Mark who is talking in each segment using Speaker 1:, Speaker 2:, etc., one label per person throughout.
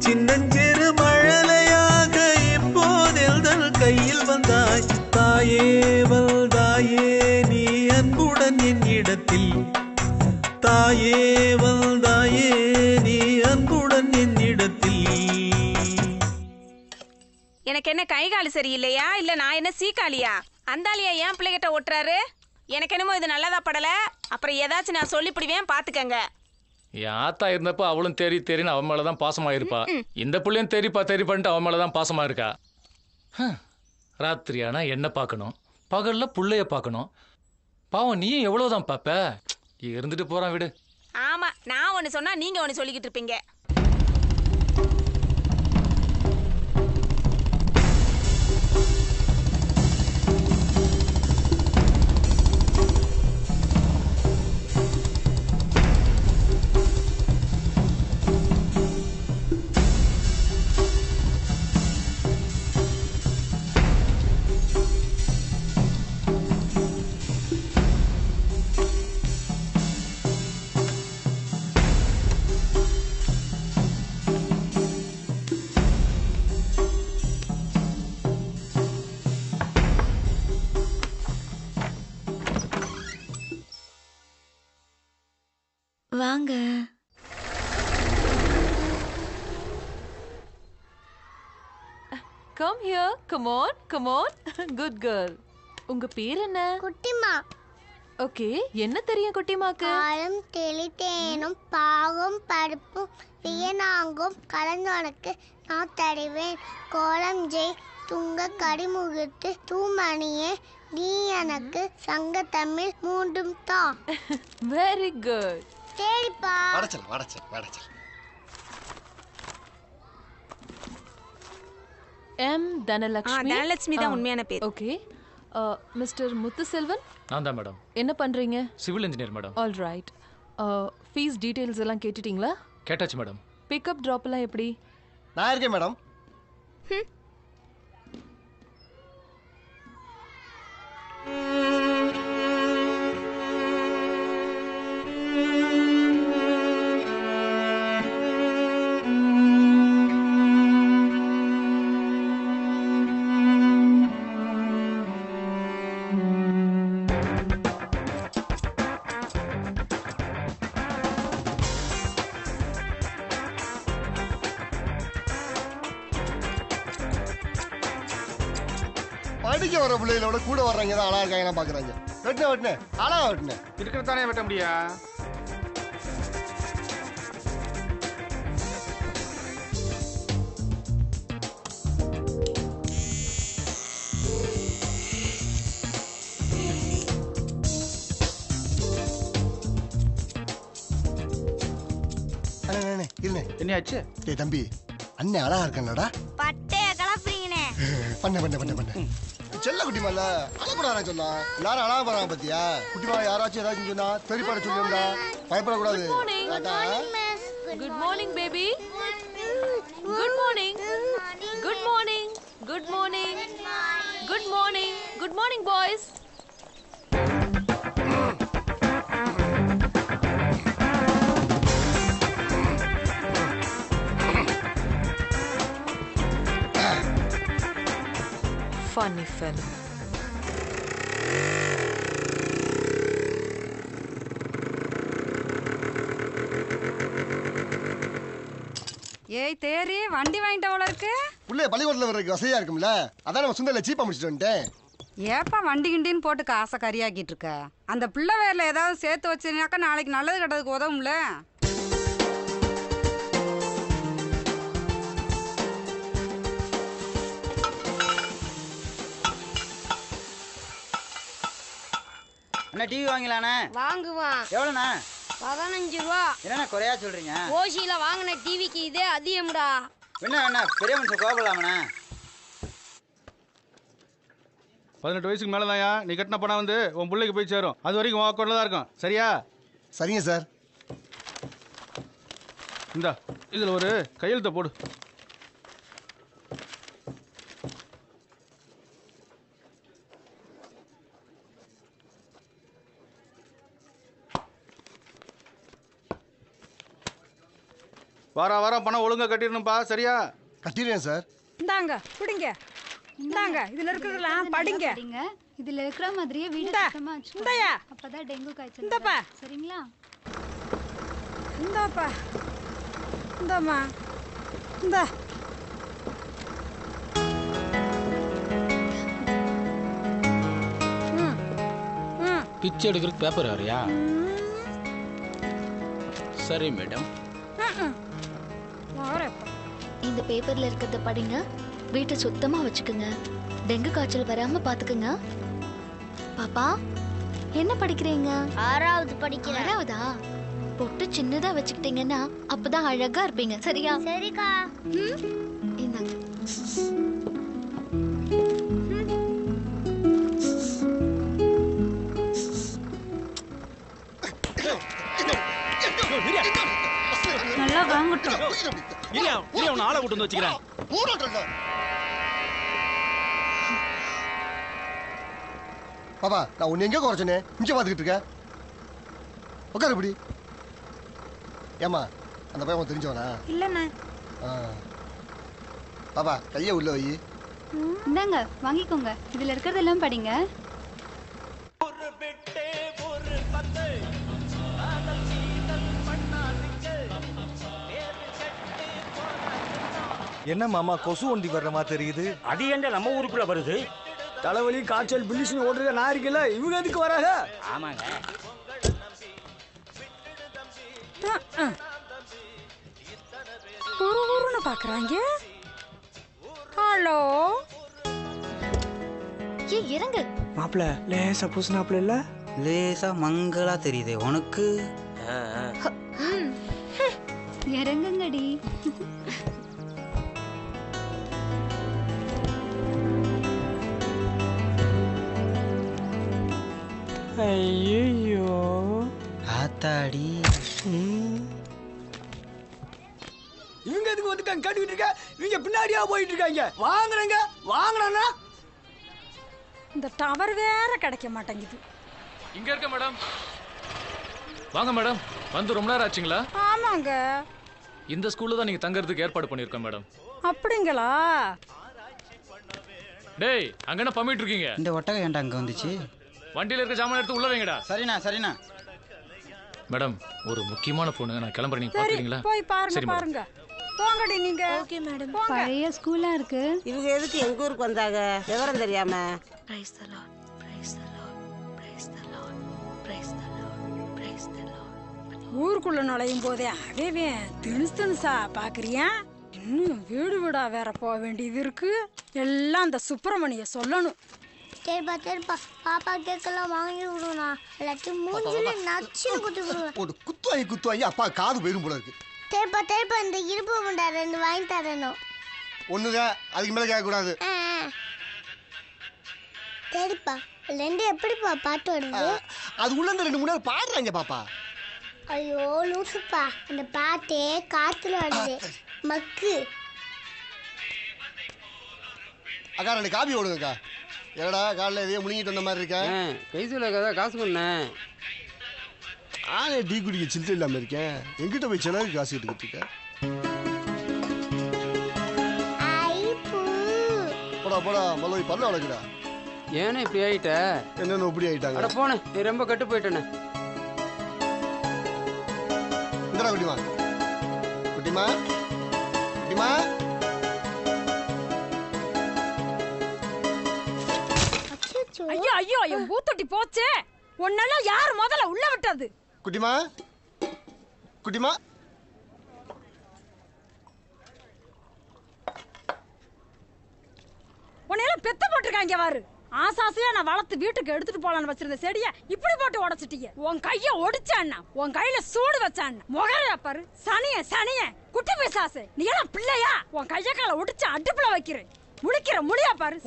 Speaker 1: சின்னஞ்சிறு மழலையாக இப்போதெல்தல் கையில் வந்தாய். தாயே வந்தாயே நீ அன்புடன் என் இடத்தில். தாயே வந்தாயே நீ அன்புடன் என் இடத்தில்.
Speaker 2: எனக்கு என்ன கை காலு சரியில்லையா இல்ல நான் என்ன சீக்காளியா? அந்தாலியா ஏன் பிள்ளைகிட்ட ஓட்டுறாரு? எனக்கு என்னமோ இது நல்லதா படல. அப்புறம் ஏதாச்சும் நான் சொல்லிப்பிடுவேன் பாத்துக்கங்க.
Speaker 3: என் ஆத்தா இருந்தப்ப அவளும் தெரின்னு அவன் மேலதான் பாசமா இருப்பா. இந்த பிள்ளையும் தெரிப்பான்ட்டு அவன் மேலதான் பாசமா இருக்கா. ராத்திரி ஆனா என்ன பார்க்கணும், பகல்ல புள்ளைய பார்க்கணும். பாவம் நீயும் எவ்வளவுதான் பாப்ப. இருந்துட்டு போறான் விடு.
Speaker 2: ஆமா, நான் ஒன்னு சொன்னா நீங்க ஒன்னு சொல்லிக்கிட்டு இருப்பீங்க.
Speaker 4: வாங்க.
Speaker 5: Come here. Come on. Come on. Good girl. உங்க பேர் என்ன?
Speaker 6: குட்டிமா.
Speaker 5: ஓகே, என்ன தெரியும் குட்டிமாக்கு?
Speaker 6: பாலும் தெளித்தேனும் பாகும் பருப்பும் வியனாங்கும் கலந்தோனுக்கு நான் தருவேன். கோலம் ஜெய் துங்க கடிமுகத்து தூமணியே நீ எனக்கு சங்க தமிழ் மூண்டும் தான்.
Speaker 5: Very good.
Speaker 6: சரிப்பா.
Speaker 7: வடச்சல்.
Speaker 5: எம் தனலட்சுமி.
Speaker 2: தனலட்சுமி தான் உண்மையான பேர்.
Speaker 5: ஓகே. மிஸ்டர் முத்துசெல்வன்.
Speaker 3: நான் தான் மேடம்.
Speaker 5: என்ன பண்றீங்க?
Speaker 3: Civil engineer madam.
Speaker 5: All right. Fees details எல்லாம் கேட்டுட்டீங்களா?
Speaker 3: கேட்டாச்சு மேடம்.
Speaker 5: பிக்கப் டிராப் எல்லாம் எப்படி?
Speaker 7: நான் இருக்கேன் மேடம். படிக்க வர பிள்ளைகளோட கூட வர்றவங்க தான் அழகா இருக்காங்க பாக்குறாங்க. வெட்டின அழகா வெட்டின
Speaker 8: இருக்கிறதானே வெட்ட முடியா?
Speaker 7: என்னையாச்சு? டேய் தம்பி, அண்ணே அழகா இருக்கானடா.
Speaker 6: பட்டைய கலப்புறீங்கனே.
Speaker 7: பண்ண செல்ல குட்டிமால அழக்கூடாதா சொன்னா. எல்லாரும் அழகா போறாங்க பத்தியா? குட்டிமா யாராச்சும் ஏதாச்சும் சொன்னா தெரிப்பாட சொல்லிருந்தா பயப்படக்கூடாது.
Speaker 5: Good morning baby. Good morning. Good morning. Good morning. Good morning. Good morning boys. Funny fellow.
Speaker 9: ஏய் தேரி, வண்டி வாங்கிட்ட போல இருக்கு.
Speaker 7: புள்ளைய பள்ளிக்கூடத்துல வர்றதுக்கு வசதியா இருக்கும்ல, அதான் நம்ம சுந்தரில சீப்பா முடிச்சுட்டு வந்துட்டேன்.
Speaker 9: ஏப்பா வண்டி கிண்டின்னு போட்டு காசை கரியாக்கிட்டு இருக்க? அந்த பிள்ளை வேர்ல ஏதாவது சேர்த்து வச்சிருந்தாக்கா நாளைக்கு நல்லது கெட்டதுக்கு உதவும்ல.
Speaker 8: அண்ணா டிவி வாங்கலானே?
Speaker 6: வாங்குவான்.
Speaker 8: எவ்வளோண்ணா?
Speaker 6: 15 ரூபா.
Speaker 8: என்னண்ணா குறையா சொல்றீங்க?
Speaker 6: ஓசியில வாங்கின டிவிக்கு இதே அதிகம்டா.
Speaker 8: என்ன பெரிய மனுஷன் கோபலாமண்ணா?
Speaker 10: 18 வயசுக்கு மேலே தான்யா நீ கட்டின பணம் வந்து உன் பிள்ளைக்கு போய் சேரும். அது வரைக்கும் உன் அக்கௌண்ட்டில் தான் இருக்கும். சரியா?
Speaker 7: சரிங்க சார்.
Speaker 10: இந்தா இதில் ஒரு கையெழுத்தை போடு. வாரம் பணம் ஒழுங்கா கட்டிடணும்ப்பா, சரியா?
Speaker 7: கட்டிடுறேன் சார்.
Speaker 9: இந்தாங்க பிடிங்க. இந்தாங்க இதுல இருக்கிறதெல்லாம் படிங்க.
Speaker 4: இதுல இருக்கிற மாதிரியே வீடு சுத்தமா வச்சுக்கோங்க.
Speaker 9: இந்தாயா
Speaker 4: அப்பதான் டெங்கு காய்ச்சல்
Speaker 9: இந்தப்பா
Speaker 4: சரிங்களா?
Speaker 9: இந்தாப்பா இந்தாம்மா இந்தா.
Speaker 11: பிச்சை எடுக்கிறதுக்கு பேப்பர் வரையா? சரி மேடம்.
Speaker 4: இந்த பேப்பர்ல இருக்கிறத படிங்க. வீட்டை சுத்தமா வச்சுக்குங்க. டெங்கு காய்ச்சல் வராம பாத்துக்குங்க. பாப்பா என்ன படிக்கிறீங்க?
Speaker 6: 6வது படிக்கிறேன்.
Speaker 4: 6வதா? பொட்டு சின்னதா வச்சுக்கிட்டீங்கன்னா அப்பதான் அழகா இருப்பீங்க, சரியா?
Speaker 6: சரிக்கா.
Speaker 4: இந்தாங்க.
Speaker 9: நல்லா வாங்கட்டும்.
Speaker 11: ஆளை கூட்டு வந்து வச்சுக்கிறேன்.
Speaker 7: பாப்பா நான் உன்னை எங்கே குறைச்சனே? இங்கே பார்த்துக்கிட்டு இருக்க. உட்காரு இப்படி. ஏம்மா அந்த பையன் உனக்கு தெரிஞ்சவனா?
Speaker 9: இல்லண்ணா.
Speaker 7: பாப்பா கையை உள்ள வை.
Speaker 4: இந்தாங்க வாங்கிக்கோங்க. இதுல இருக்கிறதெல்லாம் படிங்க.
Speaker 1: என்ன மாமா கொசு ஒண்டி வர்ற மாதிரி தெரியுது?
Speaker 11: அது எங்க நம்ம ஊருக்குள்ள வருது?
Speaker 1: தலைவலி காய்ச்சல் பில்லிஸ்னு ஓடுறத நான் இருக்கல, இவங்க எதுக்கு வராங்க?
Speaker 11: ஆமாங்க.
Speaker 9: ஊருன்னு பாக்குறாங்க. ஹலோ
Speaker 4: ஏ இறங்கு.
Speaker 1: மாப்பிள லேசா பூசினாப்ல இல்ல?
Speaker 8: லேசா மங்களா தெரியுது உனக்கு.
Speaker 4: இறங்குங்கடி.
Speaker 1: ஐயோ
Speaker 8: ஆத்தாடி.
Speaker 1: இவங்க எதுக்கு வந்து கேட்டுக்கிட்டு இருக்க? இவங்க பின்னாடியா போயிட்டு இருக்காங்க. வாங்குறேங்க வாங்கினா
Speaker 9: இந்த டவர் வேற கிடைக்க மாட்டேங்குது.
Speaker 3: இங்க இருக்க மேடம். வாங்க மேடம். வந்து ரொம்ப நேரம் ஆச்சுங்களா?
Speaker 9: ஆமாங்க.
Speaker 3: இந்த ஸ்கூல்ல தான் நீங்க தங்கறதுக்கு ஏற்பாடு பண்ணிருக்கோம் மேடம்.
Speaker 9: அப்படிங்களா?
Speaker 3: டேய் அங்க என்ன பண்ணிட்டு இருக்கீங்க?
Speaker 8: இந்த ஒட்டகம் ஏன்டா அங்க வந்துச்சு?
Speaker 3: வண்டியில இருக்க சாமான எடுத்து உள்ள வைங்கடா.
Speaker 8: சரிண்ணா.
Speaker 3: மேடம் ஒரு முக்கியமான போன், நான் கிளம்புறேன், நீங்க
Speaker 9: சரி
Speaker 3: பாத்துறீங்களா?
Speaker 9: போய் பாருங்க.
Speaker 3: சரி மேடம்.
Speaker 9: பாருங்க போங்கடி நீங்க.
Speaker 5: Okay madam.
Speaker 4: பழைய ஸ்கூலா இருக்கு.
Speaker 12: இவங்க எதுக்கு எங்க ஊருக்கு வந்தாங்க? விவரம் தெரியாம.
Speaker 5: Praise the Lord. Praise the Lord. Praise the Lord. Praise the Lord. Praise the Lord.
Speaker 9: ஊருக்குள்ள நுழையும் போதே அதே திணுசா பாக்குறியா? இன்னும் வீடு வீடா வேற போக வேண்டியது இருக்கு. எல்லாம் அந்த சுப்பிரமணிய சொல்லணும்.
Speaker 6: சரிப்பா பாப்பா கேட்கலாம் வாங்கி விடுவா. எல்லாத்தையும் மூஞ்சில நச்சுன்னு குத்தி விடுவேன்.
Speaker 7: ஒரு குத்துவாங்கி அப்பா காது போயிரும் போல இருக்கு.
Speaker 6: சரிப்பா இந்த இருப்பு முண்டா 2 வாங்கி தரணும்.
Speaker 7: ஒண்ணுங்க அதுக்கு மேல கேட்க கூடாது.
Speaker 6: சரிப்பா 2 எப்படிப்பா பாட்டு வருது?
Speaker 7: அது உள்ள இந்த 2 3 நாள் பாடுறாங்க பாப்பா.
Speaker 6: ஐயோ லூசுப்பா, அந்த பாட்டே காத்துல வருது மக்கு.
Speaker 7: அக்கா 2 காபி ஓடுங்கக்கா. ஏடா காலைல எதையோ முழுங்கிட்டு வந்த மாதிரி இருக்கேன்.
Speaker 8: கை சொல்ல காசு பண்ணேன்.
Speaker 7: ஆனே டீ குடிக்க சில்லறை இல்லாம இருக்கேன். எங்கிட்ட போய் செலவுக்கு காசு எடுத்துக்கிட்டு இருக்கேன். போடா மலோய் பல்ல வளர்க்குடா.
Speaker 8: ஏன்னா இப்படி ஆயிட்ட?
Speaker 7: என்னென்ன இப்படி ஆயிட்டாங்க?
Speaker 8: அட போனே, நீ ரொம்ப கட்டு போயிட்டேனே.
Speaker 7: இந்தடா குட்டிமா.
Speaker 9: ஐயோ என் பூத்தொட்டி போச்சே. உன்னெல்லாம் யார் முதல்ல உள்ள விட்டது?
Speaker 7: குட்டிமா
Speaker 9: உன்னையெல்லாம் பெத்த போட்டிருக்காங்க பாரு. ஆசாசையா நான் வளர்த்து வீட்டுக்கு எடுத்துட்டு போலான்னு வச்சிருந்த செடிய இப்படி போட்டு உடைச்சிட்டீங்க. உன் கைய ஒடிச்சான்னா, உன் கையில சூடு வச்சான்னா, முகரையா பாரு. சனிய குட்டி பிசாசு, நீ எல்லாம் பிள்ளையா? உன் கைய கால ஒடிச்சு அடுப்புல வைக்கிறேன். முழியா பாரு.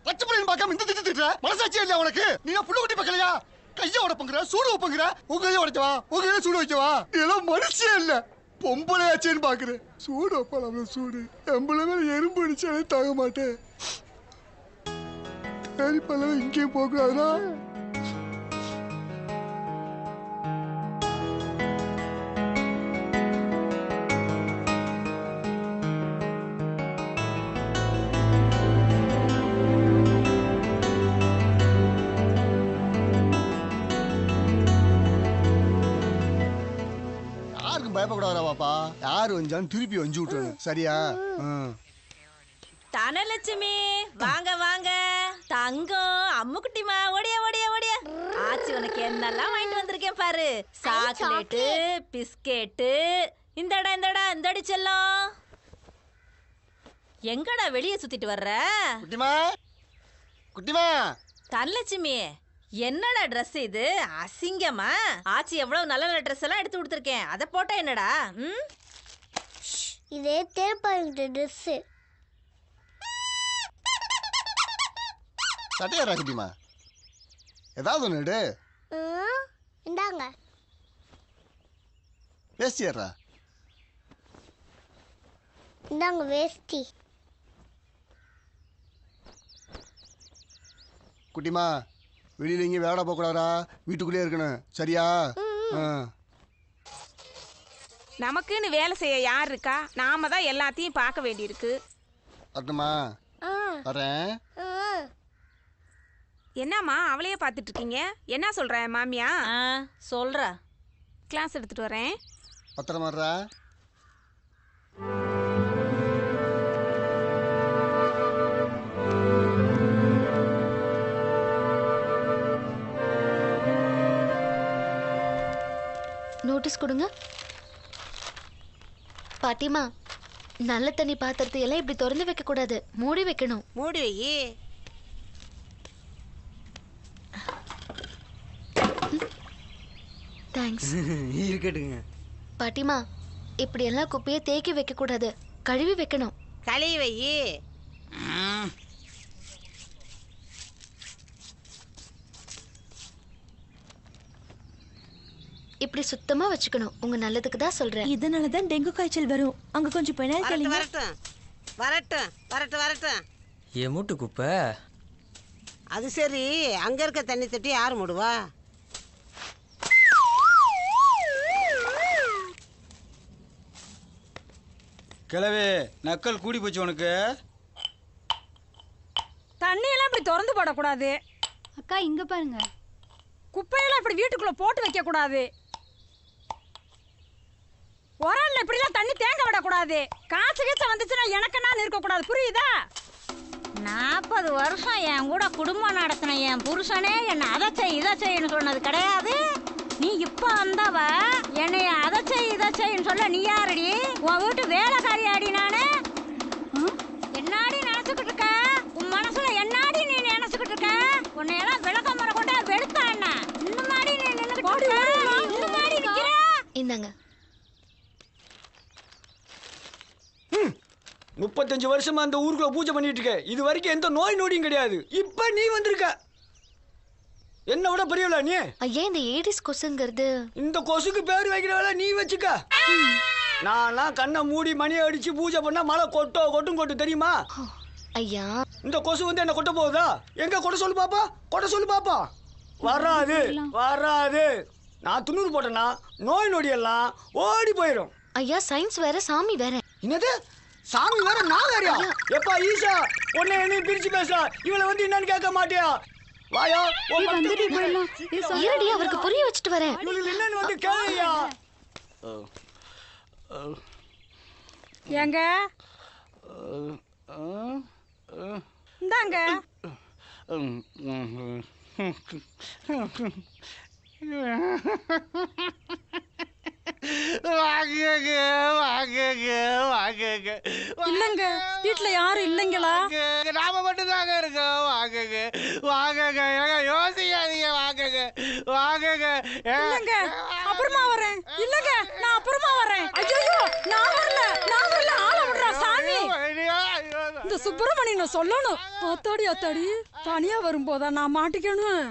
Speaker 7: பச்சை பிள்ளைன்னு பார்க்காம இந்த திட்டு மனசாட்சியே இல்லையா உனக்கு? நீ புள்ள குட்டி பார்க்கலையா? கைய உடப்புங்கிற சூடு வைப்புங்கிற. உங்க கைய உடைச்சவா, உங்க கையில சூடு வைக்கவா? இதெல்லாம் மனுஷே இல்ல, பொம்பளையாச்சேன்னு பாக்குறேன். சூடு வைப்பாள் அவ்வளவு சூடு. எம்பளை மேல எறும்பு அடிச்சாலே தாங்க மாட்டேன். சரி பல்லவ இங்கேயும் போகக்கூடாதுனா? யாரு வந்தான்னு திருப்பி வஞ்சு விட்டுறணும் சரியா?
Speaker 13: தனலட்சுமி வாங்க வாங்க. தங்கம் அம்முக்குட்டிமா ஓடியா ஓடியா ஓடியா. ஆச்சி உனக்கு என்னெல்லாம் வாங்கிட்டு வந்திருக்கேன் பாரு. Chocolate biscuit. இந்தடா இந்தடா இந்தடி செல்லம். எங்கடா வெளியே சுத்திட்டு வர்ற?
Speaker 7: குட்டிமா குட்டிமா.
Speaker 13: தனலட்சுமி என்னடா ட்ரெஸ் இது அசிங்கமா? ஆச்சி எவ்வளவு நல்ல நல்ல ட்ரெஸ் எல்லாம் எடுத்து கொடுத்துருக்கேன். அதை போட்டா என்னடா?
Speaker 6: இதே தேர்ப்பாங்க ட்ரெஸ்.
Speaker 7: சட்டையாரா குட்டிமா? ஏதாவது ஒன்று எடு.
Speaker 6: இந்தாங்க.
Speaker 7: வேஸ்டியாரா?
Speaker 6: இந்தாங்க வேஷ்டி.
Speaker 7: குட்டிமா வெளியில எங்கேயும் வேலை போகக்கூடாதா? வீட்டுக்குள்ளே இருக்கணும் சரியா?
Speaker 2: நமக்குன்னு வேலை செய்ய யார் இருக்கா? நாம தான் எல்லாத்தையும் பார்க்க வேண்டியிருக்கு.
Speaker 7: அத்தம்மா வரேன்.
Speaker 2: என்னம்மா அவளையே பார்த்துட்டு இருக்கீங்க? என்ன சொல்ற மாமியா?
Speaker 13: சொல்ற.
Speaker 2: கிளாஸ் எடுத்துட்டு வரேன்.
Speaker 7: பத்திரமா இருடா.
Speaker 4: நோட்டீஸ் கொடுங்க. பாட்டிமா நல்ல தண்ணி பாத்திரத்தை எல்லாம் இப்படி திறந்து வைக்க கூடாது, மூடி வைக்கணும்.
Speaker 12: மூடி வை.
Speaker 4: தேங்க்ஸ்.
Speaker 1: இருக்கட்டுங்க.
Speaker 4: பாட்டிமா இப்படி எல்லாம் குப்பையை தேக்கி வைக்க கூடாது, கழுவி வைக்கணும்.
Speaker 12: கழுவி வை.
Speaker 4: இப்படி சுத்தமா வச்சுக்கணும், உங்க நல்லதுக்கு தான் சொல்றேன்.
Speaker 5: இதனால தான் டெங்கு காய்ச்சல் வரும். அங்க கொஞ்சம் பெனாயில் தெளிங்க.
Speaker 12: வரட்டும் வரட்டும் வரட்டும் வரட்டும்.
Speaker 1: ஏ மூட்டு குப்பை.
Speaker 12: அது சரி, அங்க இருக்க தண்ணி தட்டி யாரு மூடுவா?
Speaker 1: கிளவே நக்கல் கூடி போச்சு உனக்கு.
Speaker 9: தண்ணியெல்லாம் இப்படி திறந்து போடக்கூடாது.
Speaker 14: அக்கா இங்க பாருங்க.
Speaker 9: குப்பையெல்லாம் இப்படி வீட்டுக்குள்ள போட்டு வைக்க கூடாது. உரல்ல இப்படிலாம் தண்ணி தேங்க விடக்கூடாது. காசு கீச்ச வந்துச்சுன்னா எனக்கு நான் இருக்கக்கூடாது, புரியுதா?
Speaker 15: 40 வருஷம் என் கூட குடும்பம் நடத்தின என் புருஷனே என்ன அதை செய் இதை செய்யன்னு சொன்னது கிடையாது. நீ இப்போ வந்தவ என்னைய அதை செய் இதை செய்யன்னு சொல்ல நீ யாரடி? உன் வீட்டு வேலைக்காரியாடி நானு. என்னாடி நினைச்சுக்கிட்டு இருக்க? உன் மனசுல என்னாடி நீ நினைச்சுக்கிட்டு இருக்க? உன்னையெல்லாம் விளக்கம் முறை கொண்டா வெளுத்தா என்ன? இன்னும் மாடி நீ நின்னுக்கிட்டு இன்னும் மாடி நிக்கிற.
Speaker 4: இந்தாங்க.
Speaker 1: 35 வருஷமா அந்த ஊருக்குள்ள பூஜை பண்ணிட்டு இருக்க. இது வரைக்கும் எந்த நோய் நொடியும் கிடையாது. இப்ப நீ வந்திருக்க. என்ன விட பெரியவளா நீ?
Speaker 4: ஐயா இந்த ஏடிஸ் கொசுங்கிறது.
Speaker 1: இந்த கொசுக்கு பேர் வைக்கிறவள நீ வச்சுக்க. நான்லாம் கண்ணை மூடி மணியை அடிச்சு பூஜை பண்ணா மழை கொட்டும் தெரியுமா?
Speaker 4: ஐயா
Speaker 1: இந்த கொசு வந்து என்ன கொட்ட போகுதா? எங்க கொட்ட சொல்லு பாப்பா, கொட்ட சொல்லு பாப்பா. வராது வராது. நான் துண்ணூறு போட்டேன்னா நோய் நொடி எல்லாம் ஓடி போயிடும்.
Speaker 4: ஐயா சயின்ஸ் வேற சாமி வேற.
Speaker 1: என்னது சாமி வேற நான் வேறயா? எப்பா ஈசா உன்னை என்ன பிரிச்சு பேச இவளை வந்து என்னன்னு கேட்க மாட்டியா? வாயா
Speaker 4: இருடி அவருக்கு புரிய வச்சுட்டு வரேன்.
Speaker 1: என்னன்னு வந்து கேளையா?
Speaker 9: ஏங்க இந்தாங்க. இல்லங்க வீட்டுல யாரும் இல்லைங்களா?
Speaker 10: நாம மட்டும் தாங்க இருக்கோம். வாங்குங்க வாங்குங்க. யோசிக்காதீங்க. வாங்குங்க வாங்குங்க.
Speaker 9: இல்லங்க அப்புறமா வரேன். இல்லங்க நான் அப்புறமா வரேன். ஐயோ நான் வரல ஆள விடுறா சாமி. இந்த சுப்பிரமணியனை சொல்லணும். அத்தாடி தனியா வரும்போதா நான் மாட்டிக்கணும்.